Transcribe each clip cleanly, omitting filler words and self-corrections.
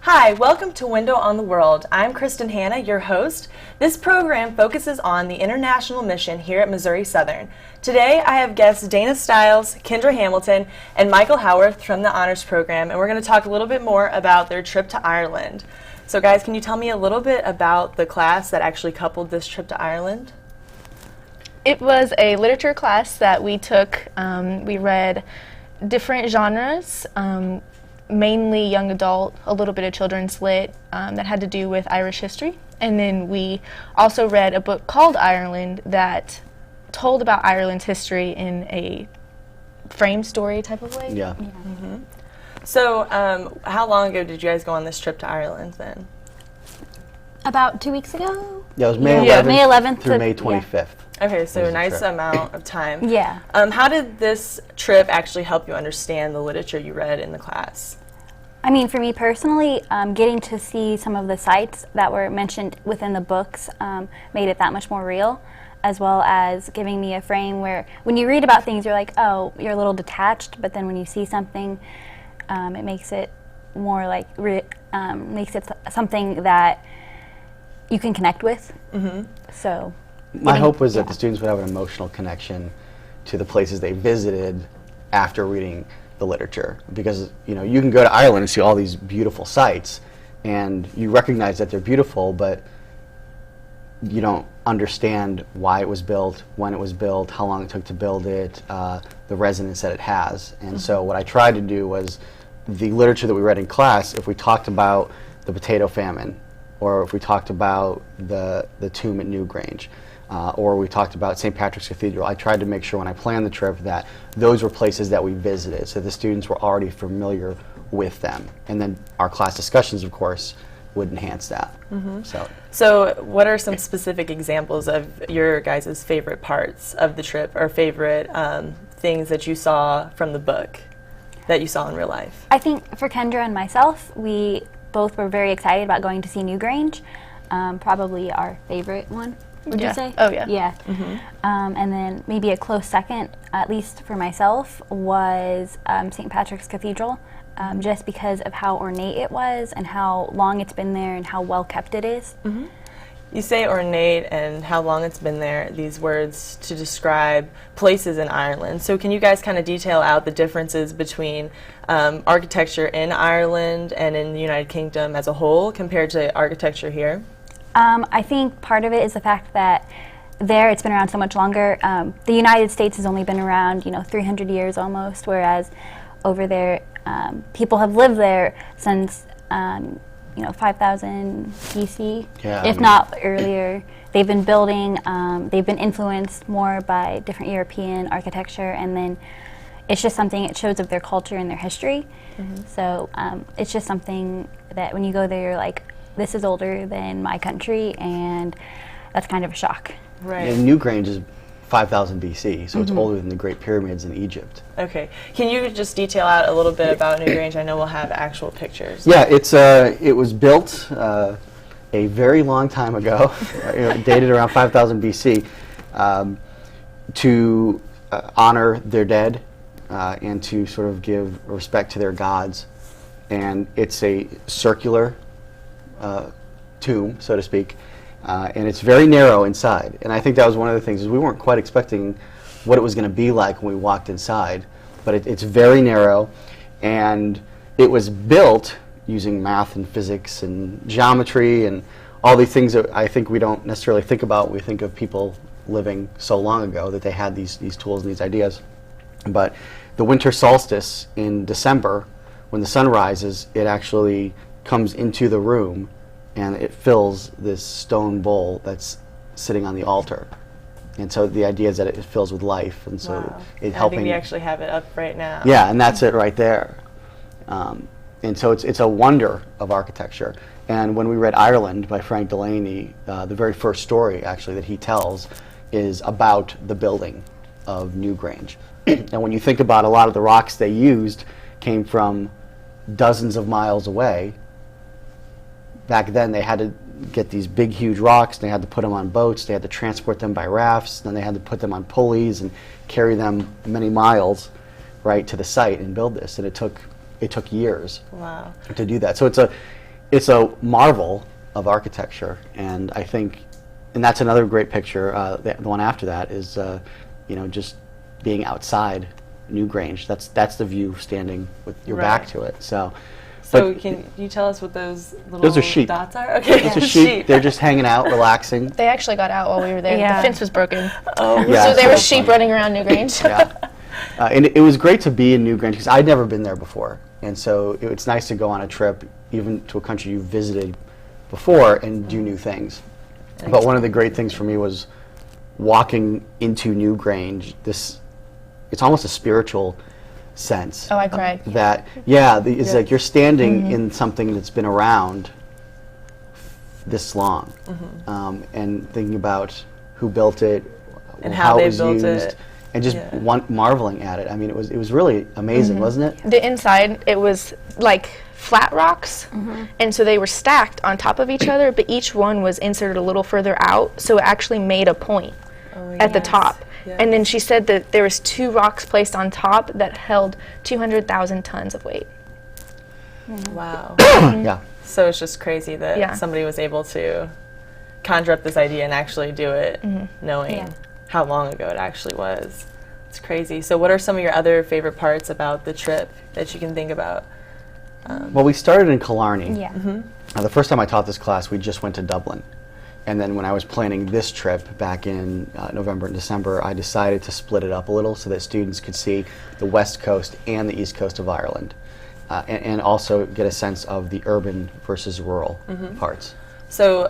Hi, welcome to Window on the World. I'm Kristen Hanna, your host. This program focuses on the international mission here at Missouri Southern. Today I have guests Dana Stiles, Kendra Hamilton, and Michael Howarth from the Honors Program, and we're going to talk a little bit more about their trip to Ireland. So guys, can you tell me a little bit about the class that actually coupled this trip to Ireland? It was a literature class that we took. We read different genres, mainly young adult, a little bit of children's lit that had to do with Irish history. And then we also read a book called Ireland that told about Ireland's history in a frame story type of way. Yeah. Mm-hmm. So how long ago did you guys go on this trip to Ireland then? About 2 weeks ago. Yeah, it was May 11th, May 11th through May 25th. Yeah. Okay, so a nice amount of time. Yeah. How did this trip actually help you understand the literature you read in the class? I mean, for me personally, getting to see some of the sites that were mentioned within the books made it that much more real, as well as giving me a frame where when you read about things, you're like, oh, you're a little detached, but then when you see something, it makes it more like, makes it something that you can connect with. Mm-hmm. So. My hope was that the students would have an emotional connection to the places they visited after reading the literature, because you know you can go to Ireland and see all these beautiful sites and you recognize that they're beautiful, but you don't understand why it was built, when it was built, how long it took to build it, the resonance that it has. And so what I tried to do was the literature that we read in class, if we talked about the potato famine, or if we talked about the tomb at Newgrange, or we talked about St. Patrick's Cathedral, I tried to make sure when I planned the trip that those were places that we visited, so the students were already familiar with them. And then our class discussions, of course, would enhance that. Mm-hmm. So what are some specific examples of your guys' favorite parts of the trip, or favorite things that you saw from the book that you saw in real life? I think for Kendra and myself, we both were very excited about going to see Newgrange, probably our favorite one. Would you say? Oh, yeah. Yeah. Mm-hmm. And then maybe a close second, at least for myself, was St. Patrick's Cathedral, just because of how ornate it was and how long it's been there and how well kept it is. Mm-hmm. You say ornate and how long it's been there, these words to describe places in Ireland. So can you guys kind of detail out the differences between architecture in Ireland and in the United Kingdom as a whole compared to architecture here? I think part of it is the fact that there it's been around so much longer. The United States has only been around, 300 years almost, whereas over there, people have lived there since, 5000 BC, if not earlier. They've been building, they've been influenced more by different European architecture, and then it's just something, it shows of their culture and their history. Mm-hmm. So it's just something that when you go there, you're like, this is older than my country, and that's kind of a shock. Right. And Newgrange is 5000 BC, so it's older than the Great Pyramids in Egypt. Okay. Can you just detail out a little bit about Newgrange? I know we'll have actual pictures. Yeah, it was built a very long time ago, dated around 5000 BC, to honor their dead and to sort of give respect to their gods. And it's a circular tomb, so to speak, and it's very narrow inside. And I think that was one of the things, is we weren't quite expecting what it was going to be like when we walked inside, but it's very narrow, and it was built using math and physics and geometry and all these things that I think we don't necessarily think about when we think of people living so long ago, that they had these tools and these ideas. But the winter solstice in December, when the sun rises, it actually comes into the room and it fills this stone bowl that's sitting on the altar. And so the idea is that it fills with life, and so it helping. I think we actually have it up right now. Yeah, and that's it right there. And so it's a wonder of architecture. And when we read Ireland by Frank Delaney, the very first story actually that he tells is about the building of Newgrange. And when you think about a lot of the rocks they used came from dozens of miles away. Back then they had to get these big, huge rocks, they had to put them on boats, they had to transport them by rafts, then they had to put them on pulleys and carry them many miles right to the site and build this. And it took years to do that. So it's a marvel of architecture, and I think, and that's another great picture. The one after that is, just being outside Newgrange. That's the view standing with your back to it. So can you tell us what those little those are sheep. dots are? Okay, it's a sheep. They're just hanging out, relaxing. They actually got out while we were there. Yeah. The fence was broken. Oh, Yeah, so there so were sheep running around Newgrange. Yeah. And it was great to be in Newgrange because I'd never been there before. And so it's nice to go on a trip, even to a country you visited before, and do new things. But one of the great things for me was walking into Newgrange. It's almost a spiritual sense. Oh, I cried. It's like you're standing in something that's been around this long, and thinking about who built it, and how it they was built used, it. and just marveling at it. I mean, it was really amazing, wasn't it? The inside, it was like flat rocks, and so they were stacked on top of each other, but each one was inserted a little further out, so it actually made a point at the top. Yes. And then she said that there was 2 rocks placed on top that held 200,000 tons of weight. Wow. Yeah. So it's just crazy that somebody was able to conjure up this idea and actually do it, knowing how long ago it actually was. It's crazy. So what are some of your other favorite parts about the trip that you can think about? Well, we started in Killarney. Yeah. The first time I taught this class, we just went to Dublin. And then when I was planning this trip back in November and December, I decided to split it up a little so that students could see the west coast and the east coast of Ireland, and also get a sense of the urban versus rural parts. So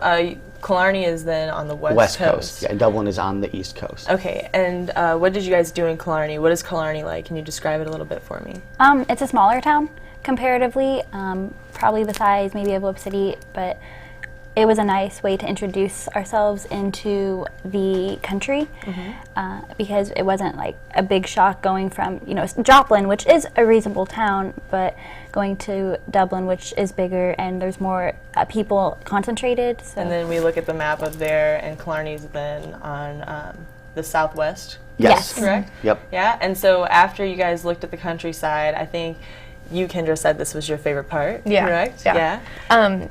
Killarney is then on the west coast. Yeah, and Dublin is on the east coast. Okay, and what did you guys do in Killarney? What is Killarney like? Can you describe it a little bit for me? It's a smaller town comparatively, probably the size maybe of Whip City, but it was a nice way to introduce ourselves into the country, because it wasn't like a big shock going from, Joplin, which is a reasonable town, but going to Dublin, which is bigger and there's more people concentrated. So. And then we look at the map of there, and Killarney's then on the southwest. Yes. Correct? Yep. Yeah, and so after you guys looked at the countryside, I think you, Kendra, said this was your favorite part, correct? Yeah.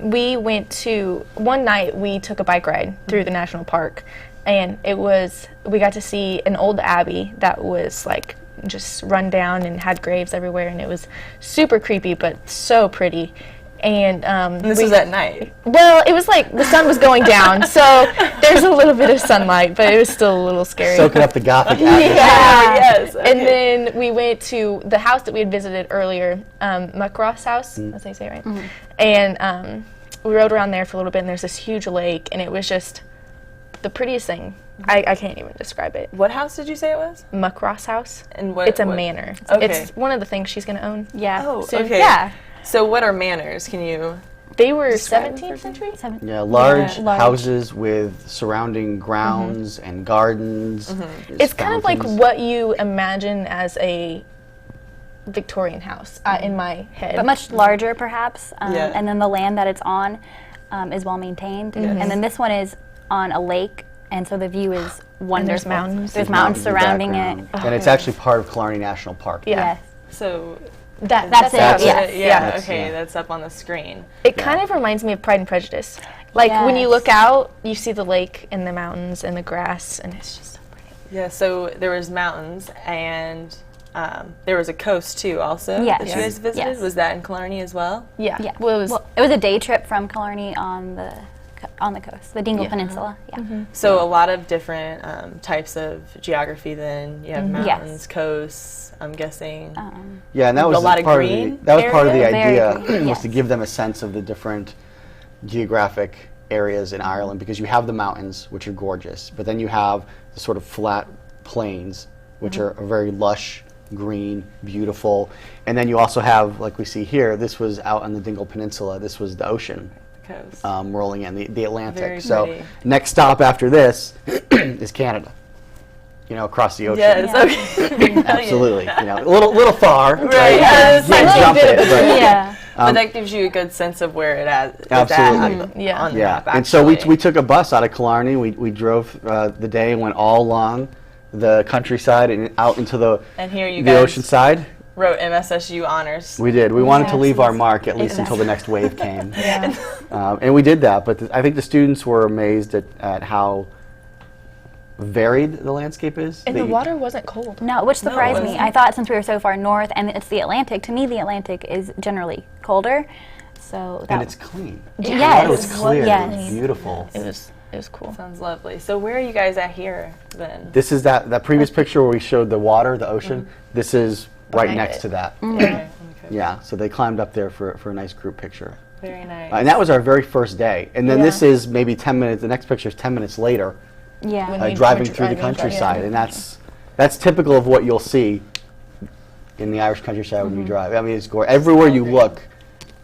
We went to, one night we took a bike ride through the national park, and we got to see an old abbey that was like just run down and had graves everywhere, and it was super creepy but so pretty. And this was at night. Well, it was like the sun was going down, so there's a little bit of sunlight, but it was still a little scary. Soaking up the Gothic atmosphere. Yes. Okay. And then we went to the house that we had visited earlier, Muckross House, as they say, right? And we rode around there for a little bit, and there's this huge lake, and it was just the prettiest thing. I can't even describe it. What house did you say it was? Muckross House. And what? It's a manor. Okay. It's one of the things she's going to own. Yeah. Oh, soon. okay. Yeah. So what are manors? Can you? They were Describe 17th century? Yeah, large large. houses with surrounding grounds and gardens. There's It's kind of like fountains. what you imagine as a Victorian house in my head. But much larger, perhaps. Yeah. And then the land that it's on is well maintained. And then this one is on a lake, and so the view is wonderful. And there's mountains. There's mountains in the surrounding background. it. And it's actually part of Killarney National Park. Yeah. Yes. So That's it. That's Yes. it. yeah. That's- Okay, yeah. that's up on the screen. It kind of reminds me of Pride and Prejudice. Like when you Yes. look out, you see the lake and the mountains and the grass, and it's just so pretty. Yeah. So there was mountains, and there was a coast too. Also, Yes. that you guys visited. Yes. Was that in Killarney as well? Yeah. Yeah. Well, it was a day trip from Killarney on the coast, the Dingle Yeah. Peninsula. Yeah. So a lot of different types of geography. Then you have mountains, Yes. coasts. I'm guessing. Yeah, and that was A lot of part green of the, that was part of the area? idea Very green, was to yes. give them a sense of the different geographic areas in Ireland, because you have the mountains, which are gorgeous, but then you have the sort of flat plains, which are very lush, green, beautiful, and then you also have, like we see here, this was out on the Dingle Peninsula. This was the ocean Coast. rolling in, the Atlantic. Very So pretty. next stop after this is Canada. Across the ocean. Yes. Okay. Absolutely. A little far. Right. Yes. Can't jump it, but- Yeah. But that gives you a good sense of where it is Absolutely. at Yeah. on the Yeah, map. and so actually. we took a bus out of Killarney. We drove the day and went all along the countryside and out into the And here you the guys ocean side. wrote MSSU honors. We did. We wanted to leave our Absolutely. mark at least until the next wave came. Yeah. And we did that, but I think the students were amazed at how varied the landscape is. And the water wasn't cold. No, which surprised me. wasn't. I thought since we were so far north and it's the Atlantic, to me the Atlantic is generally colder. So that And it's clean. Yes. The water was clear. It Yes. was beautiful. It was cool. Sounds lovely. So where are you guys at here then? This is that previous picture where we showed the water, the ocean. This is right Behind next it. to that. Okay. Yeah, so they climbed up there for a nice group picture. Very nice. And that was our very first day. And then Yeah. this is maybe 10 minutes, the next picture is 10 minutes later, yeah. When driving we're through the driving, countryside. yeah. And that's typical of what you'll see in the Irish countryside when you drive. I mean, it's gorgeous. Everywhere you look,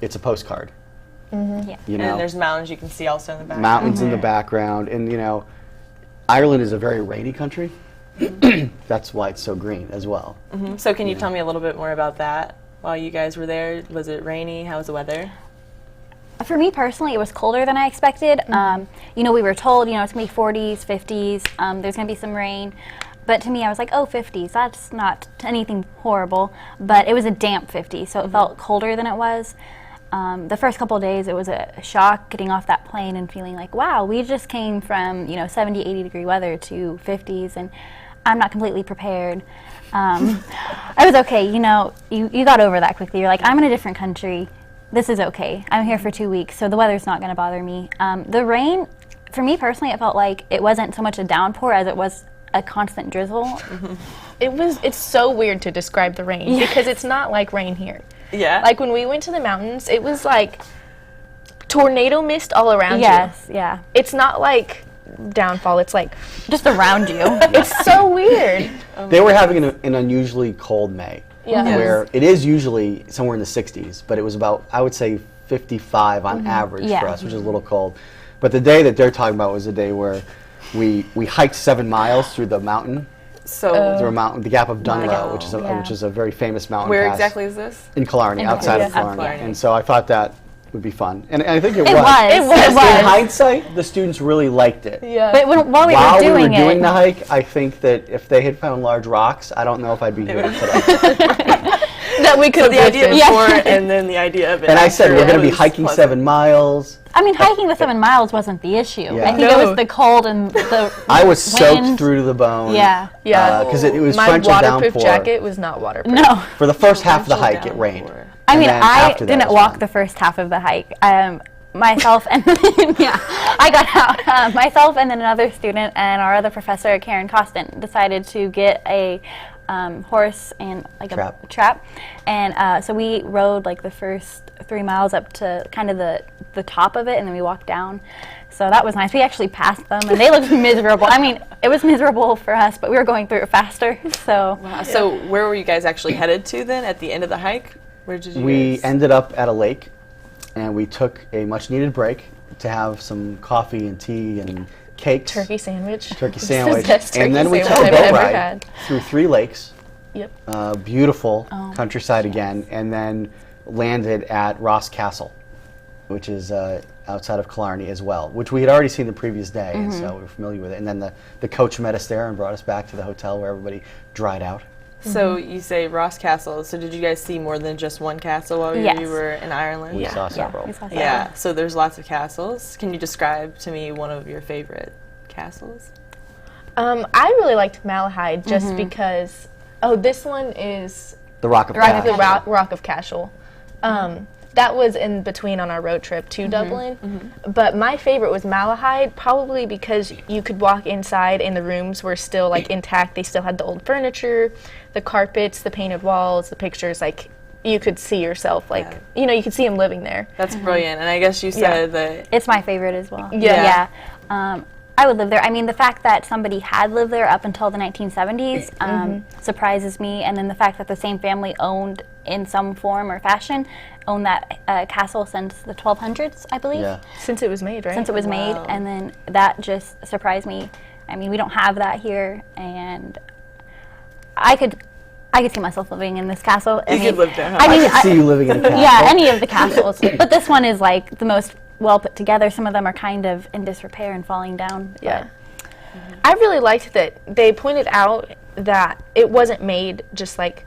it's a postcard. Yeah. You and know, there's mountains you can see also in the background. mountains in the background. And, you know, Ireland is a very rainy country. That's why it's so green as well. So can you tell me a little bit more about that? While you guys were there, was it rainy? How was the weather? For me personally, it was colder than I expected. You know, we were told, you know, it's going to be 40s, 50s, there's going to be some rain. But to me, I was like, oh, 50s, that's not anything horrible. But it was a damp 50, so it felt colder than it was. The first couple of days, it was a shock getting off that plane and feeling like, wow, we just came from, you know, 70, 80 degree weather to 50s, and I'm not completely prepared. I was okay, you know, you got over that quickly. You're like, I'm in a different country. This is okay. I'm here for 2 weeks, so the weather's not going to bother me. The rain, for me personally, it felt like it wasn't so much a downpour as it was a constant drizzle. It's so weird to describe the rain because it's not like rain here. Yeah. Like when we went to the mountains, it was like tornado mist all around you. Yes, yeah. It's not like downfall, it's like, Just around you. it's so weird. They were having an unusually cold May. Yeah. Yes. Where it is usually somewhere in the 60s, but it was about, I would say, 55 on average Yeah. for us, which is a little cold. But the day that they're talking about was the day where we hiked 7 miles through the mountain, So through a mountain, the Gap of Dunlow, Wow. which is a very famous mountain where pass exactly is this? in Killarney, outside of Killarney. Killarney. Killarney. And so I thought that would be fun, and I think it It was. was. It was. In hindsight, the students really liked it. Yeah. But while we While were doing we were doing it, the hike, I think that if they had found large rocks, I don't know if I'd be here today. that we could So the idea have before and then the idea of it. And I said, after we're going to be was hiking pleasant. 7 miles. I mean, hiking the 7 miles wasn't the issue. Yeah. I think it was the cold and the I was soaked wind. through to the bone. Yeah. Yeah. Because it was My torrential waterproof downpour. jacket was not waterproof. No. For the first half of the Torrential hike, it rained. downpour. I And mean, then I after that didn't was walk fun. the first half of the hike. Myself and yeah, I got out. Myself and then another student and our other professor, Karen Costin, decided to get a horse and like Trap. a trap, and so we rode like the first 3 miles up to kind of the top of it, and then we walked down. So that was nice. We actually passed them, and they looked miserable. I mean, it was miserable for us, but we were going through it faster. So So where were you guys actually headed to then at the end of the hike? Where did you We guys? ended up at a lake, and we took a much-needed break to have some coffee and tea and cakes. Turkey sandwich. Turkey It's sandwich. The best turkey And then we took a sandwich boat I've ever ride had. through 3 lakes. Yep. Beautiful Oh, countryside again, and then landed at Ross Castle, which is outside of Killarney as well, which we had already seen the previous day, and so we were familiar with it. And then the coach met us there and brought us back to the hotel where everybody dried out. So you say Ross Castle. So did you guys see more than just one castle while Yes. you were in Ireland? We Yeah. saw yeah, several. we saw several. Yeah. So there's lots of castles. Can you describe to me one of your favorite castles? I really liked Malahide just because. Oh, this one is The Rock of the Cashel. Rock of Cashel. That was in between on our road trip to Dublin. But my favorite was Malahide, probably because you could walk inside and the rooms were still like intact. They still had the old furniture, the carpets, the painted walls, the pictures. Like you could see yourself, like you could see him living there. That's brilliant. And I guess you said that. It's my favorite as well. Yeah. Yeah. I would live there. I mean, the fact that somebody had lived there up until the 1970s surprises me. And then the fact that the same family owned, in some form or fashion, owned that castle since the 1200s, I believe. Yeah. Since it was made, right? Since it was made. Wow. And then that just surprised me. I mean, we don't have that here. And I could see myself living in this castle. You could live there, huh? I mean, I could see you living in a castle. yeah, any of the castles. But this one is like the most well put together. Some of them are kind of in disrepair and falling down. Yeah. I really liked that they pointed out that it wasn't made just like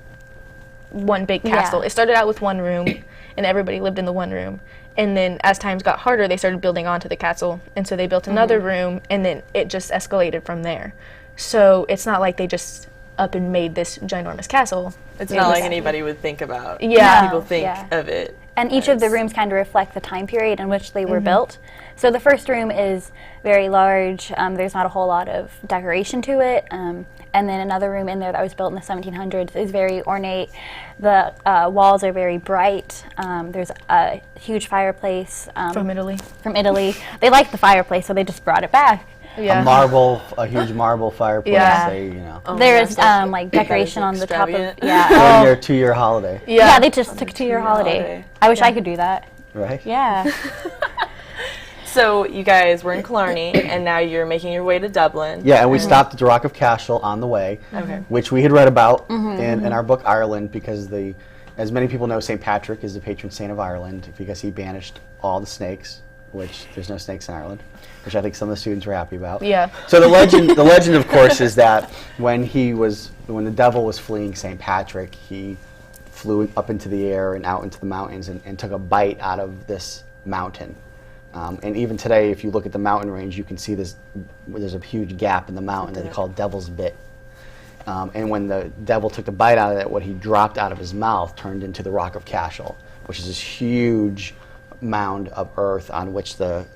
one big castle. Yeah. It started out with one room, and everybody lived in the one room. And then as times got harder, they started building onto the castle. And so they built another room, and then it just escalated from there. So it's not like they just up and made this ginormous castle. It's not like anybody would think about. Yeah. People think Yeah. of it. And each of the rooms kind of reflect the time period in which they were built. So the first room is very large. There's not a whole lot of decoration to it. And then another room in there that was built in the 1700s is very ornate. The walls are very bright. There's a huge fireplace. From Italy. From Italy. They liked the fireplace, so they just brought it back. Yeah. A huge marble fireplace. Yeah. They, you know, There is like decoration on the top of extravagant. during their 2-year holiday, Yeah, they just took a 2-year holiday. I wish I could do that. right? Yeah. So you guys were in Killarney, and now you're making your way to Dublin. Yeah, and we stopped at the Rock of Cashel on the way, which we had read about in our book Ireland, because as many people know, St. Patrick is the patron saint of Ireland because he banished all the snakes, which there's no snakes in Ireland, which I think some of the students were happy about. Yeah. So the legend, of course, is that when the devil was fleeing St. Patrick, he flew up into the air and out into the mountains and took a bite out of this mountain. And even today, if you look at the mountain range, you can see there's a huge gap in the mountain that they call Devil's Bit. And when the devil took the bite out of it, what he dropped out of his mouth turned into the Rock of Cashel, which is this huge mound of earth on which this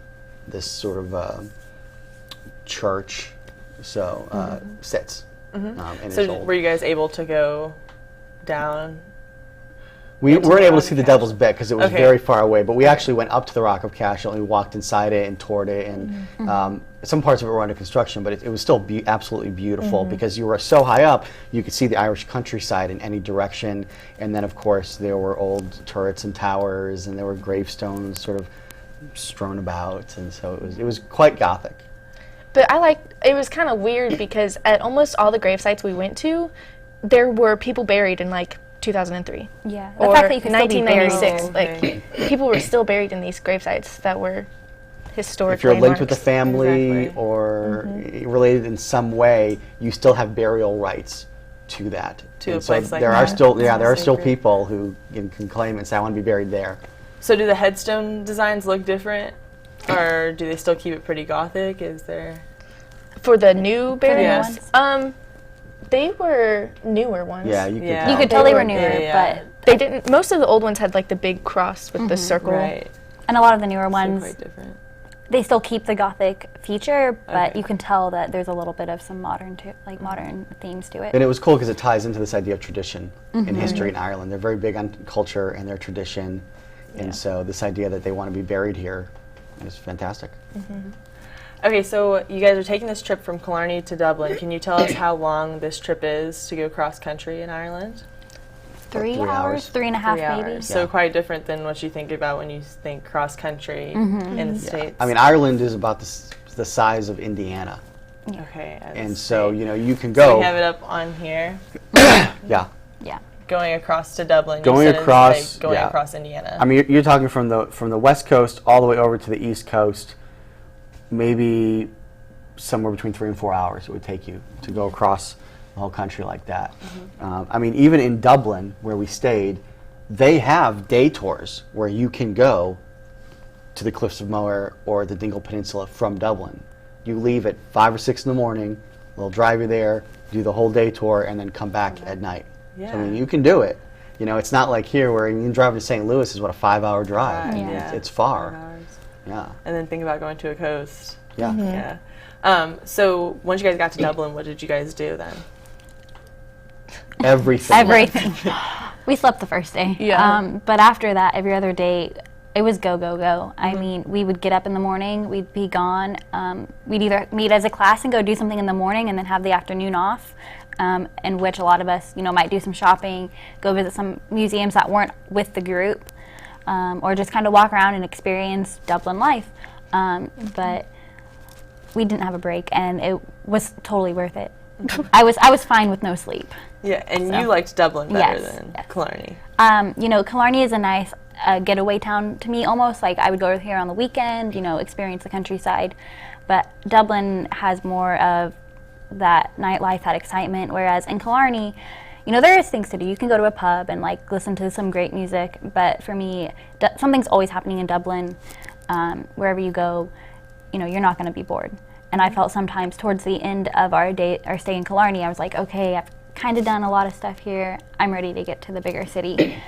sort of church sits. And So it's old. were you guys able to go down? We into weren't the able to Rock see of the Cashel? Devil's Bit because it was Okay. very far away, but we actually went up to the Rock of Cashel and we walked inside it and toured it, and some parts of it were under construction, but it was still absolutely beautiful because you were so high up, you could see the Irish countryside in any direction, and then of course there were old turrets and towers, and there were gravestones sort of strewn about, and so it was quite Gothic. But it was kind of weird because at almost all the grave sites we went to, there were people buried in like 2003. Yeah. The Or fact that you could still be buried. 1996. Oh, okay. Like, people were still buried in these grave sites that were historic If you're linked with the landmarks. family Exactly. or related in some way, you still have burial rights to that. To And a place like there that. are still there are still Sacred. people who can claim and say, I want to be buried there. So do the headstone designs look different, or do they still keep it pretty Gothic? Is there? For the new burial Yes. ones? They were newer ones. Yeah, you could Yeah. tell. You could tell they were were- newer, yeah. but They didn't. Most of the old ones had like the big cross with the circle. Right. and a lot of the newer So ones, quite different. they still keep the Gothic feature, but Okay. you can tell that there's a little bit of some modern themes to it. And it was cool because it ties into this idea of tradition and history in Ireland. They're very big on culture and their tradition, and so this idea that they want to be buried here is fantastic. Okay, so you guys are taking this trip from Killarney to Dublin. Can you tell us how long this trip is to go cross country in Ireland? 3 3 hours, hours. 3.5 3 maybe. hours. So Yeah. quite different than what you think about when you think cross country in the States. I mean, Ireland is about the size of Indiana, Okay. and so you can So go. we have it up on here. Yeah. Yeah. Going across to Dublin. you Going said it's across, like going yeah. across Indiana. I mean, you're talking from the west coast all the way over to the east coast, maybe somewhere between 3 and 4 hours it would take you to go across the whole country like that. I mean, even in Dublin, where we stayed, they have day tours where you can go to the Cliffs of Moher or the Dingle Peninsula from Dublin. You leave at 5 or 6 in the morning, they'll drive you there, do the whole day tour, and then come back at night. Yeah. So, I mean, you can do it. It's not like here where you can drive to St. Louis is what, a 5-hour drive. Right, I mean, yeah. it's far. 4 hours. Yeah. And then think about going to a coast. Yeah. Yeah. So once you guys got to Dublin, what did you guys do then? Everything. Everything. We slept the first day. Yeah. But after that, every other day, it was go, go, go. I mean, we would get up in the morning, we'd be gone. We'd either meet as a class and go do something in the morning and then have the afternoon off, in which a lot of us, might do some shopping, go visit some museums that weren't with the group, or just kind of walk around and experience Dublin life. But we didn't have a break, and it was totally worth it. I was fine with no sleep. Yeah, and So. you liked Dublin better Yes, than yes. Killarney. Killarney is a nice getaway town to me almost. Like, I would go here on the weekend, experience the countryside. But Dublin has more of that nightlife, that excitement, whereas in Killarney, there is things to do. You can go to a pub and like listen to some great music, but for me, something's always happening in Dublin. Wherever you go, you're not going to be bored. And I felt sometimes towards the end of our stay in Killarney, I was like, okay, I've kind of done a lot of stuff here. I'm ready to get to the bigger city.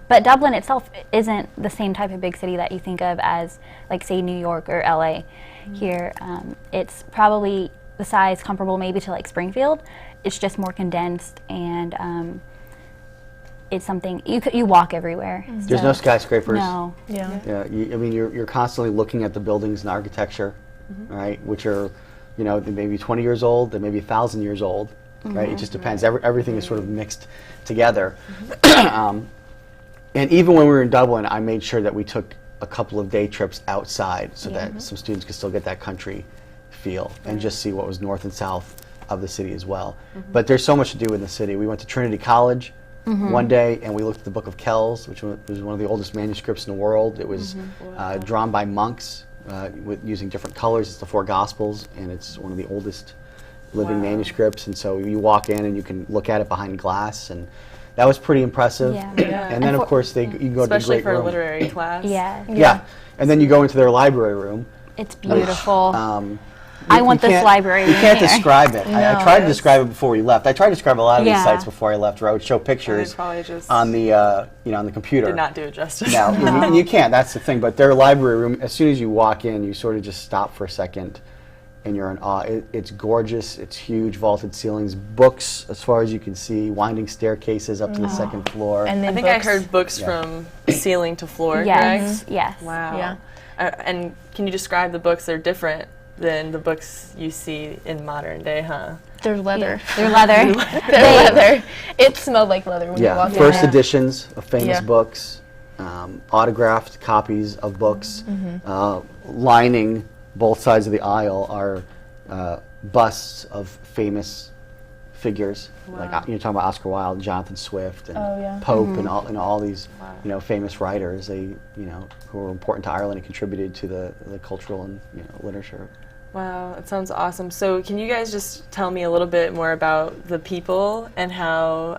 But Dublin itself isn't the same type of big city that you think of as, like, say, New York or LA. Here, it's probably the size comparable maybe to like Springfield. It's just more condensed, and it's something you walk everywhere. There's no skyscrapers. No. Yeah. You're constantly looking at the buildings and architecture, right? Which are, they may be 20 years old, they may be 1,000 years old, right? It just depends. Everything is sort of mixed together. And even when we were in Dublin, I made sure that we took a couple of day trips outside so that some students could still get that country feel and just see what was north and south of the city as well. But there's so much to do in the city. We went to Trinity College one day, and we looked at the Book of Kells, which was one of the oldest manuscripts in the world. It was drawn by monks using different colors. It's the Four Gospels, and it's one of the oldest living manuscripts. And so you walk in and you can look at it behind glass, and that was pretty impressive. And then, of course, you can go especially to the great for room. a literary class. Yeah. And then you go into their library room. It's beautiful. I want this library You can't here. describe it. I tried to describe it before we left. I tried to describe a lot of these sites before I left, where I would show pictures probably just on the on the computer. did not do it justice. No, and you can't. That's the thing. But their library room, as soon as you walk in, you sort of just stop for a second, and you're in awe. It's gorgeous. It's huge, vaulted ceilings, books as far as you can see, winding staircases up to the second floor. And then I think I heard books from ceiling to floor, Yes. correct? Yes. Wow. Yeah. And can you describe the books? They're different than the books you see in modern day, huh? They're leather. They're leather. They're leather. It smelled like leather when you walked in. First editions of famous Yeah. books, autographed copies of books, lining both sides of the aisle are busts of famous figures. Like you're talking about Oscar Wilde, Jonathan Swift, and Pope, and all these famous writers. They who were important to Ireland and contributed to the cultural and literature. Wow, it sounds awesome. So can you guys just tell me a little bit more about the people and how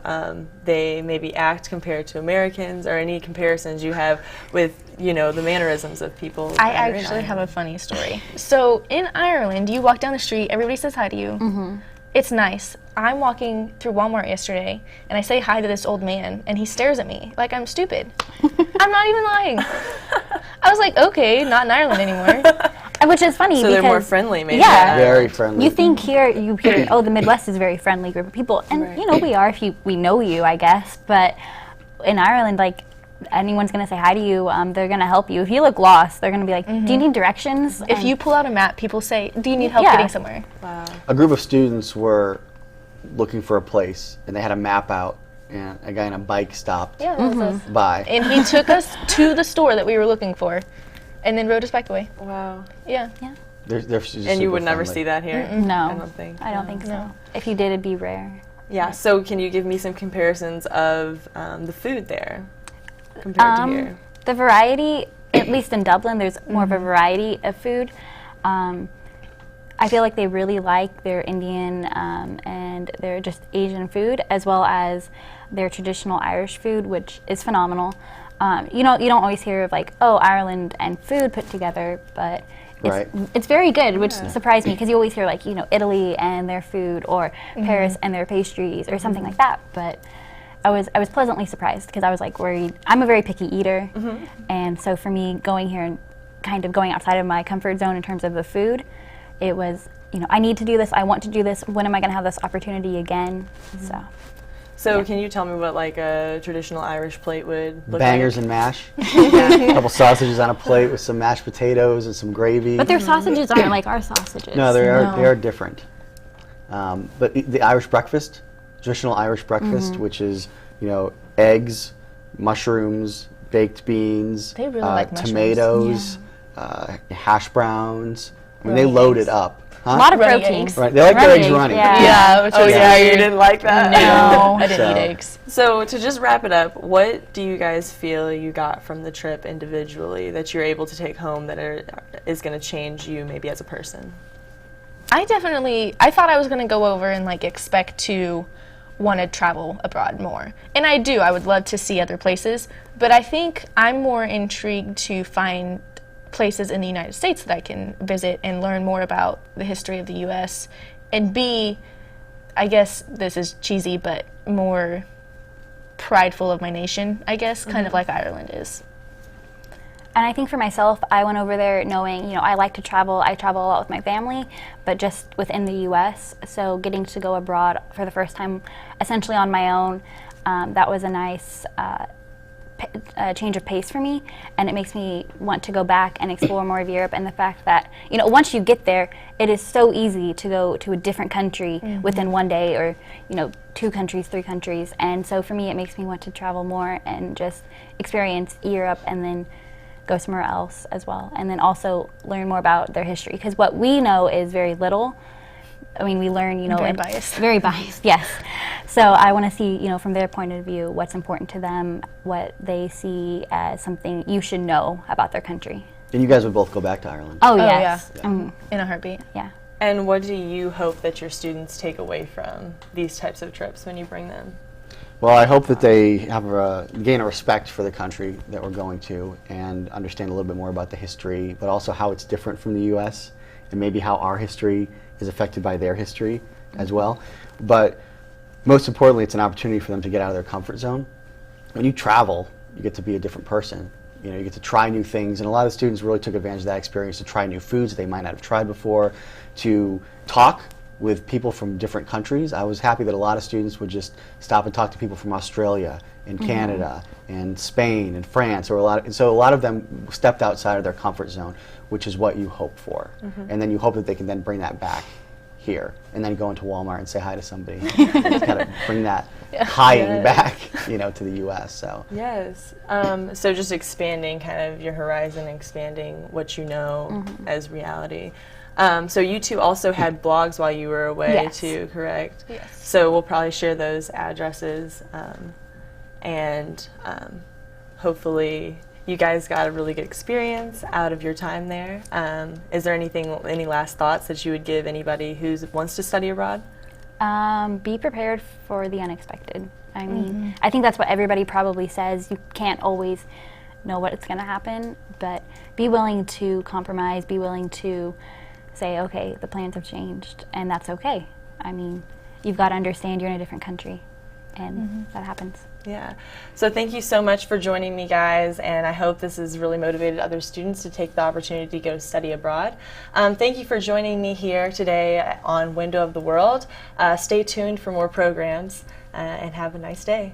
they maybe act compared to Americans, or any comparisons you have with, the mannerisms of people? I actually have a funny story. So in Ireland, you walk down the street, everybody says hi to you. It's nice. I'm walking through Walmart yesterday, and I say hi to this old man, and he stares at me like I'm stupid. I'm not even lying. I was like, okay, not in Ireland anymore. Which is funny So because they're more friendly, maybe. Yeah. Very friendly. you think you hear, the Midwest is a very friendly group of people, and we are if we know you, I guess. But in Ireland, like, anyone's gonna say hi to you, they're gonna help you. If you look lost, they're gonna be like, do you need directions? If you pull out a map, people say, do you need help Yeah. getting somewhere? Wow. A group of students were looking for a place, and they had a map out, and a guy on a bike stopped Yeah, that was us. by. And he took us to the store that we were looking for, and then rode us back away. Wow. Yeah. They're just And you super would never friendly. see that here? No, I don't think. I don't think so. No. If you did, it'd be rare. Yeah, so can you give me some comparisons of the food there compared to here? The variety, at least in Dublin, there's more of a variety of food. I feel like they really like their Indian and their just Asian food, as well as their traditional Irish food, which is phenomenal. You don't always hear of like, Ireland and food put together, but it's very good, which surprised me, because you always hear like, Italy and their food, or Paris and their pastries, or something like that. But I was pleasantly surprised, because I was like worried. I'm a very picky eater, and so for me, going here and kind of going outside of my comfort zone in terms of the food, it was, I need to do this, I want to do this, when am I going to have this opportunity again? So can you tell me what like a traditional Irish plate would look Bangers like? and mash. A couple sausages on a plate with some mashed potatoes and some gravy. But their sausages aren't like our sausages. No, they are different. But the Irish breakfast, traditional Irish breakfast, which is eggs, mushrooms, baked beans, They really like mushrooms. tomatoes, hash browns. I mean, they Runny load eggs. it up. Huh? A lot of Runny protein. eggs. Right, they like their Runny eggs eggs, runny. yeah. Which Oh was yeah, you weird. didn't like that? No, I didn't So- eat eggs. So to just wrap it up, what do you guys feel you got from the trip individually that you're able to take home that is going to change you maybe as a person? I thought I was going to go over and like expect to want to travel abroad more. And I do. I would love to see other places, but I think I'm more intrigued to find places in the United States that I can visit and learn more about the history of the U.S. and be, I guess this is cheesy, but more prideful of my nation, I guess, kind of like Ireland is. And I think for myself, I went over there knowing, you know, I like to travel. I travel a lot with my family, but just within the U.S. So getting to go abroad for the first time, essentially on my own, that was a nice change of pace for me. And it makes me want to go back and explore more of Europe. And the fact that, you know, once you get there, it is so easy to go to a different country within one day, or, you know, 2 countries, 3 countries. And so for me, it makes me want to travel more and just experience Europe and then go somewhere else as well, and then also learn more about their history, because what we know is very little. I mean, we learn, you know, very biased. Very biased, yes. So I want to see, you know, from their point of view, what's important to them, what they see as something you should know about their country. And you guys would both go back to Ireland? Oh yes, yeah. In a heartbeat. Yeah. And what do you hope that your students take away from these types of trips when you bring them? Well, I hope that they have gain a respect for the country that we're going to and understand a little bit more about the history, but also how it's different from the U.S. and maybe how our history is affected by their history as well. But most importantly, it's an opportunity for them to get out of their comfort zone. When you travel, you get to be a different person. You know, you get to try new things, and a lot of students really took advantage of that experience to try new foods that they might not have tried before, to talk with people from different countries. I was happy that a lot of students would just stop and talk to people from Australia and Canada and Spain and France, so a lot of them stepped outside of their comfort zone, which is what you hope for. And then you hope that they can then bring that back here, and then go into Walmart and say hi to somebody, and just kind of bring that hi-ing back, you know, to the U.S. So yes, so just expanding kind of your horizon, expanding what you know as reality. So you two also had blogs while you were away too, correct? Yes. So we'll probably share those addresses, and hopefully you guys got a really good experience out of your time there. Is there any last thoughts that you would give anybody who wants to study abroad? Be prepared for the unexpected. I mean, I think that's what everybody probably says. You can't always know what's going to happen, but be willing to compromise, be willing to say, okay, the plans have changed, and that's okay. I mean, you've got to understand you're in a different country, and that happens. Yeah. So thank you so much for joining me, guys, and I hope this has really motivated other students to take the opportunity to go study abroad. Thank you for joining me here today on Window of the World. Stay tuned for more programs, and have a nice day.